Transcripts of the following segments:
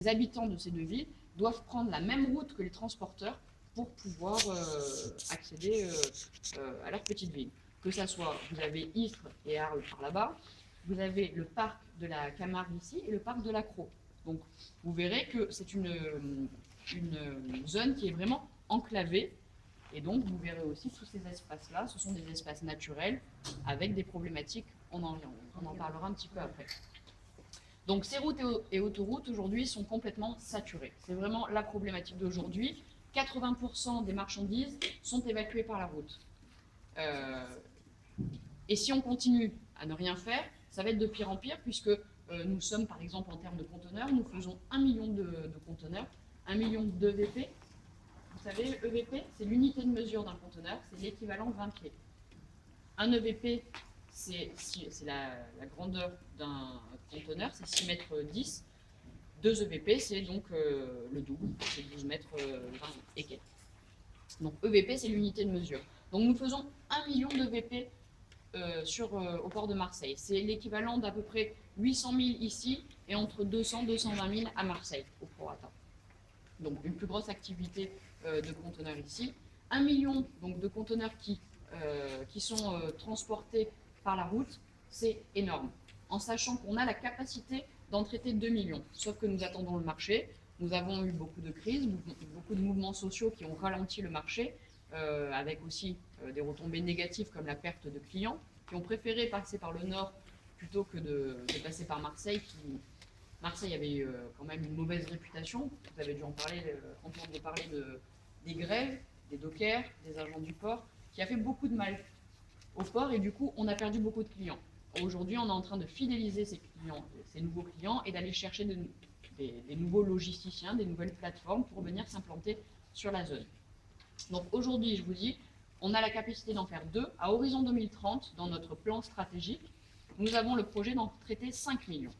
les habitants de ces deux villes doivent prendre la même route que les transporteurs pour pouvoir accéder à leur petite ville. Que ça soit, vous avez Istres et Arles par là-bas, vous avez le parc de la Camargue ici et le parc de la Crau. Donc vous verrez que c'est une zone qui est vraiment enclavée. Et donc, vous verrez aussi tous ces espaces-là, ce sont des espaces naturels avec des problématiques, on en parlera un petit peu après. Donc, ces routes et autoroutes, aujourd'hui, sont complètement saturées. C'est vraiment la problématique d'aujourd'hui. 80% des marchandises sont évacuées par la route. Et si on continue à ne rien faire, ça va être de pire en pire, puisque nous sommes, par exemple, en termes de conteneurs, nous faisons 1 million de conteneurs, 1 million d'EVP. Vous savez, EVP, c'est l'unité de mesure d'un conteneur, c'est l'équivalent 20 pieds. Un EVP, c'est la grandeur d'un conteneur, c'est 6 mètres 10. 2 EVP, c'est donc le double, c'est 12 mètres 20 et quelques. Donc EVP, c'est l'unité de mesure. Donc nous faisons 1 million d'EVP au port de Marseille. C'est l'équivalent d'à peu près 800 000 ici et entre 200 et 220 000 à Marseille, au prorata. Donc une plus grosse activité de conteneurs ici. 1 million donc, de conteneurs qui sont transportés par la route, c'est énorme. En sachant qu'on a la capacité d'en traiter 2 millions. Sauf que nous attendons le marché. Nous avons eu beaucoup de crises, beaucoup de mouvements sociaux qui ont ralenti le marché, avec aussi des retombées négatives comme la perte de clients, qui ont préféré passer par le nord plutôt que de passer par Marseille, Marseille avait quand même une mauvaise réputation. Vous avez dû entendre parler des grèves, des dockers, des agents du port, qui a fait beaucoup de mal au port et du coup, on a perdu beaucoup de clients. Aujourd'hui, on est en train de fidéliser ces nouveaux clients et d'aller chercher des nouveaux logisticiens, des nouvelles plateformes pour venir s'implanter sur la zone. Donc aujourd'hui, je vous dis, on a la capacité d'en faire 2. À horizon 2030, dans notre plan stratégique, nous avons le projet d'en traiter 5 millions.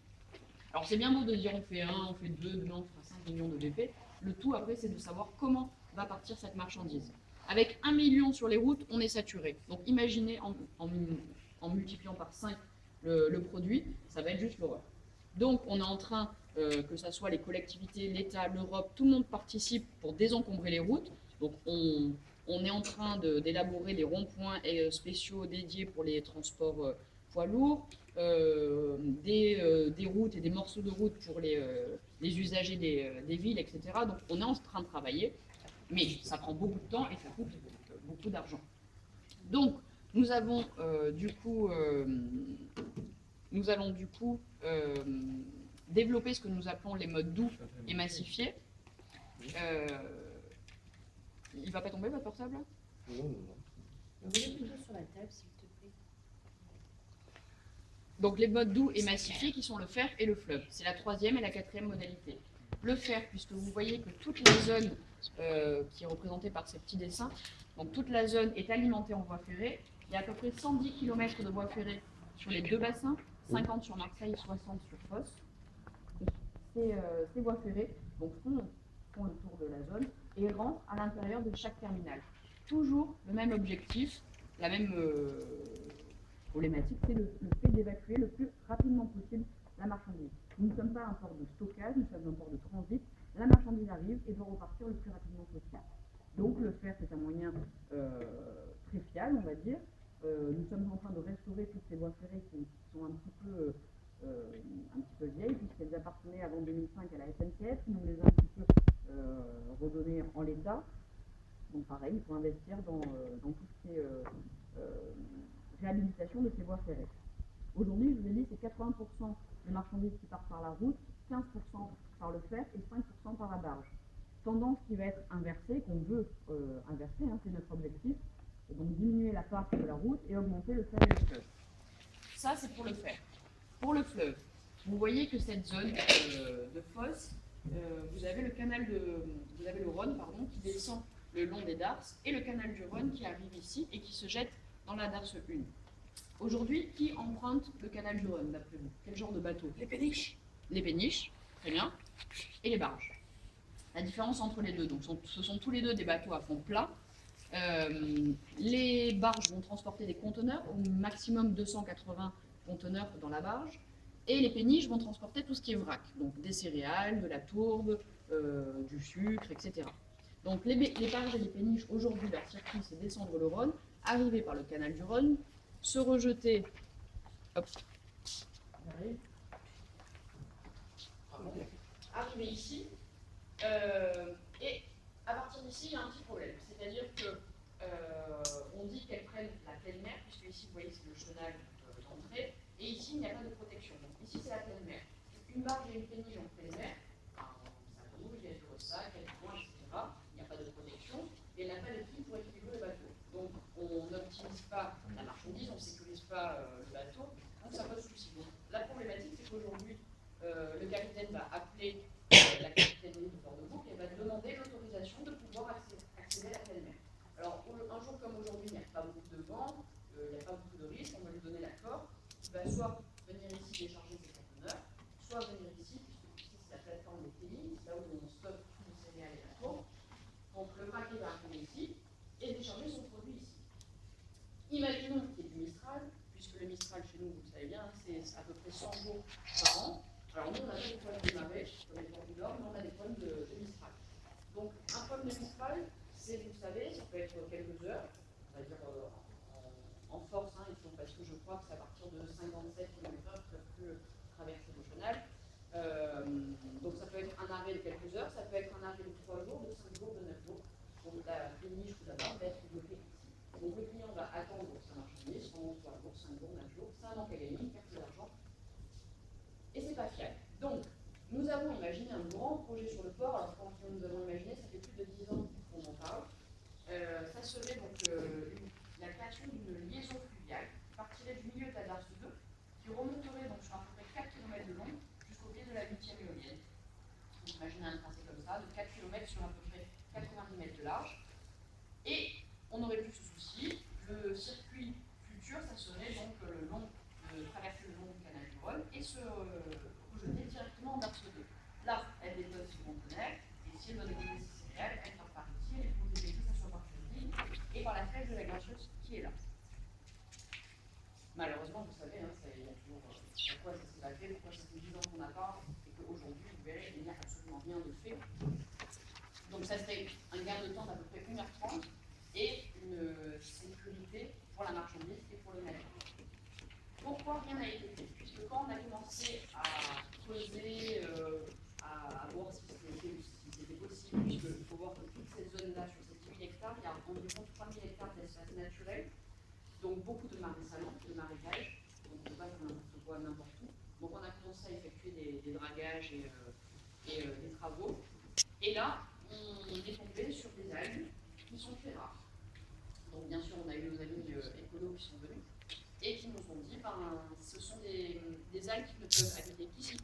Alors c'est bien beau de dire on fait 1, on fait 2, demain on fera 5 millions de VP. Le tout après c'est de savoir comment va partir cette marchandise. Avec 1 million sur les routes, on est saturé. Donc imaginez en multipliant par 5 le produit, ça va être juste l'horreur. Donc on est en train, que ce soit les collectivités, l'État, l'Europe, tout le monde participe pour désencombrer les routes. Donc on est en train d'élaborer des ronds-points spéciaux dédiés pour les transports poids lourds, des routes et des morceaux de route pour les usagers des villes, etc. Donc on est en train de travailler, mais ça prend beaucoup de temps et ça coûte beaucoup d'argent. Donc nous allons du coup développer ce que nous appelons les modes doux et massifiés. Il ne va pas tomber votre portable? Non, non, non. Vous voulez plutôt sur la table, s'il te plaît. Donc les modes doux et massifiés qui sont le fer et le fleuve. C'est la troisième et la quatrième modalité. Le fer, puisque vous voyez que toute la zone qui est représentée par ces petits dessins, donc toute la zone est alimentée en voie ferrée. Il y a à peu près 110 km de voie ferrée sur les deux bassins, 50 sur Marseille, 60 sur Fos. Ces voies ferrées donc, font le tour de la zone et rentrent à l'intérieur de chaque terminal. Toujours le même objectif, la même problématique, c'est le fait d'évacuer le plus rapidement possible la marchandise. Nous ne sommes pas un port de stockage, nous sommes un port de transit. La marchandise arrive et doit repartir le plus rapidement possible. Donc le fer, c'est un moyen très fiable, on va dire. Nous sommes en train de restaurer toutes ces voies ferrées qui sont un petit peu vieilles, puisqu'elles appartenaient avant 2005 à la SNCF. Nous les avons un petit peu redonnées en l'état. Donc pareil, il faut investir dans tout ce qui est réhabilitation de ces voies ferrées. Aujourd'hui, je vous ai dit, c'est 80% des marchandises qui partent par la route, 15% par le fer et 5% par la barge. Tendance qui va être inversée, qu'on veut inverser, hein, c'est notre objectif, et donc diminuer la part de la route et augmenter le fer et le fleuve. Ça, c'est pour le fer. Pour le fleuve, vous voyez que cette zone de fosse, vous avez le Rhône qui descend le long des darses et le canal du Rhône qui arrive ici et qui se jette dans la darse 1. Aujourd'hui, qui emprunte le canal du Rhône d'après vous? Quel genre de bateau? Les péniches. Les péniches, très bien, et les barges. La différence entre les deux, donc, ce sont tous les deux des bateaux à fond plat. Les barges vont transporter des conteneurs, au maximum 280 conteneurs dans la barge, Et les péniches vont transporter tout ce qui est vrac, donc des céréales, de la tourbe, du sucre, etc. Donc les barges et les péniches, aujourd'hui, leur circuit, c'est descendre le Rhône, arriver par le canal du Rhône, se rejeter, hop, arriver ici, et à partir d'ici, il y a un petit problème, c'est-à-dire que on dit qu'elles prennent la pleine mer, puisque ici, vous voyez, c'est le chenal d'entrée, et ici, il n'y a pas de protection. Donc ici, c'est la pleine mer. Une barge et une péniche en pleine mer, ça bouge, il y a du ressac, il y a du vent, etc. Il n'y a pas de protection, et elle n'a pas de fil pour équilibrer le bateau. Donc on n'optimise pas la marchandise, on ne sécurise pas le bateau, donc ça pose souci. Donc la problématique, c'est qu'aujourd'hui, le capitaine va appeler la capitainerie de Port-de-Bouc et va demander l'autorisation de pouvoir accéder à la pleine mer. Alors un jour comme aujourd'hui, il n'y a pas beaucoup de vent, il n'y a pas beaucoup de risques, on va lui donner l'accord. Il va soit venir ici décharger ses conteneurs, soit venir ici, puisque ici c'est la plateforme des TI, c'est là où on stocke tous les céréales et la tourbe. Donc le vrac va arriver ici et décharger son produit ici. Imaginons qu'il y ait du Mistral, puisque le Mistral chez nous, vous le savez bien, c'est à peu près 100 jours par an. Alors nous, on n'a pas des problèmes de marée, comme les ports du Nord, mais on a des problèmes de Mistral. Donc un problème de Mistral, c'est, vous savez, ça peut être quelques heures, on va dire en force, hein, parce que je crois que c'est à partir de 57 km/h qu'ils peuvent plus traverser le chenal. Donc ça peut être un arrêt de quelques heures, ça peut être un arrêt de 3 jours, de 5 jours, de 9 jours. Donc la péniche tout d'abord va être bloquée ici. Donc le client va attendre sa marchandise pendant 3 jours, 5 jours, 9 jours, c'est un manque à gagner, une perte d'argent. Et c'est pas fiable. Donc nous avons imaginé un grand projet sur le port. Alors quand nous avons imaginé, ça fait plus de 10 ans qu'on en parle. Ça serait donc la création d'une liaison fluviale qui partirait du milieu de la Darse 2, qui remonterait donc sur à peu près 4 km de long jusqu'au pied de la 8e éolienne. Donc imaginez un tracé comme ça, de 4 km sur à peu près 90 mètres de large. Et on n'aurait plus ce souci. Le circuit futur, ça serait donc traverser le long du canal du Rhône et se rejeter directement en Darse 2. Là, elle dépose ses conteneurs, et si elle doit déposer ses céréales, elle part par ici, elle dépose des tout ça sur Marchandise, et par la flèche de la glacieuse qui est là. Malheureusement, vous savez, hein, il y a toujours pourquoi ça s'est pas fait, pourquoi ça fait 10 ans qu'on n'a pas, et qu'aujourd'hui, vous verrez, il n'y a absolument rien de fait. Donc ça serait un gain de temps d'à peu près 1h30 et une sécurité pour la marchandise et pour le navire. Pourquoi rien n'a été fait? Puisque quand on a commencé à creuser, à voir si c'était possible, puisqu'il faut voir que toute cette zone-là, sur ces 10 000 hectares, il y a environ 3 000 hectares d'espace naturel, donc beaucoup de marais salants, de marécages, donc on ne peut pas faire n'importe quoi n'importe où. Donc on a commencé à effectuer des dragages et des travaux. Et là, on est tombé sur des algues qui sont très rares. Donc bien sûr, on a eu nos amis écolos qui sont venus et qui nous ont dit, ce sont des algues qui ne peuvent habiter qu'ici.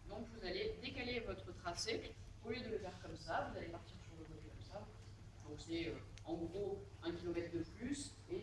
Donc vous allez décaler votre tracé, au lieu de le faire comme ça, vous allez partir sur le côté comme ça. Donc c'est en gros 1 km de plus, et